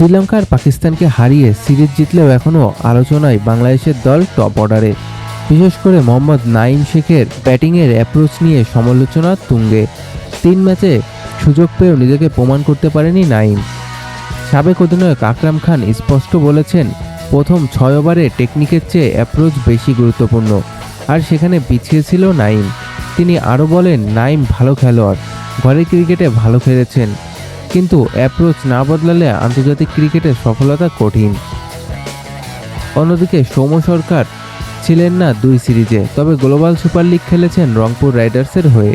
শ্রীলঙ্কা আর পাকিস্তানকে হারিয়ে সিরিজ জিতলেও এখনও আলোচনায় বাংলাদেশের দল টপ অর্ডারে। বিশেষ করে মোহাম্মদ নাঈম শেখের ব্যাটিংয়ের অ্যাপ্রোচ নিয়ে সমালোচনা তুঙ্গে। 3 ম্যাচে সুযোগ পেয়েও নিজেকে প্রমাণ করতে পারেনি নাঈম। সাবেক অধিনায়ক আকরাম খান স্পষ্ট বলেছেন, প্রথম 6 ওভারে টেকনিকের চেয়ে অ্যাপ্রোচ বেশি গুরুত্বপূর্ণ, আর সেখানে পিছিয়ে ছিল নাঈম। তিনি আরও বলেন, নাঈম ভালো খেলোয়াড়, ঘরের ক্রিকেটে ভালো খেলেছেন, কিন্তু অ্যাপ্রোচ না বদলালে আন্তর্জাতিক ক্রিকেটে সফলতা কঠিন। অন্যদিকে সৌম্য সরকার ছিলেন না 2 সিরিজে, তবে গ্লোবাল সুপার লিগ খেলেছেন রংপুর রাইডার্সের হয়ে।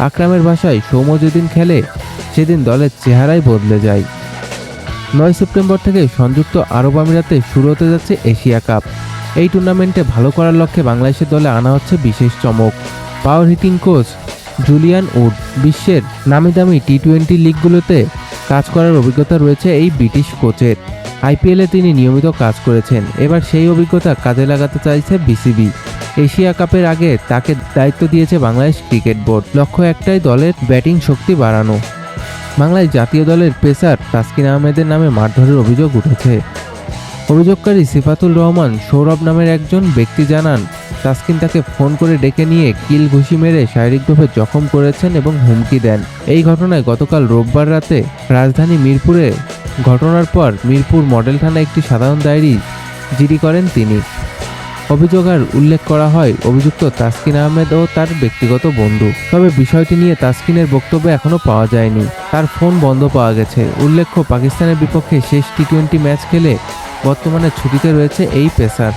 আকরামের ভাষায়, সৌম্য যেদিন খেলে সেদিন দলের চেহারাই বদলে যায়। 9 সেপ্টেম্বর থেকে সংযুক্ত আরব আমিরাতে শুরু হতে যাচ্ছে এশিয়া কাপ। এই টুর্নামেন্টে ভালো করার লক্ষ্যে বাংলাদেশের দলে আনা হচ্ছে বিশেষ চমক। পাওয়ার হিটিং কোচ জুলিয়ান উড। বিশ্বের নামিদামি টি-20 লিগগুলোতে কাজ করার অভিজ্ঞতা রয়েছে এই ব্রিটিশ কোচের। আইপিএলে তিনি নিয়মিত কাজ করেছেন, এবার সেই অভিজ্ঞতা কাজে লাগাতে চাইছে বিসিবি। এশিয়া কাপের আগে তাকে দায়িত্ব দিয়েছে বাংলাদেশ ক্রিকেট বোর্ড। লক্ষ্য একটাই, দলের ব্যাটিং শক্তি বাড়ানো। বাংলাদেশ জাতীয় দলের পেসার তাসকিন আহমেদের নামে মারধরের অভিযোগ উঠেছে। অভিযোগকারী সিফাতুল রহমান সৌরভ নামের একজন ব্যক্তি জানান, তাসকিন তাকে ফোন করে ডেকে নিয়ে কিল ঘুষি মেরে শারীরিকভাবে জখম করেছেন এবং হুমকি দেন। এই ঘটনায় গতকাল রোববার রাতে রাজধানী মিরপুরে ঘটনার পর মিরপুর মডেল থানায় একটি সাধারণ ডায়েরি জিডি করেন তিনি। অভিযোগ আর উল্লেখ করা হয় অভিযুক্ত তাসকিন আহমেদ ও তার ব্যক্তিগত বন্ধু। তবে বিষয়টি নিয়ে তাসকিনের বক্তব্য এখনও পাওয়া যায়নি। তার ফোন বন্ধ পাওয়া গেছে। উল্লেখ্য, পাকিস্তানের বিপক্ষে শেষ টি-20 ম্যাচ খেলে বর্তমানে ছুটিতে রয়েছে এই পেসার।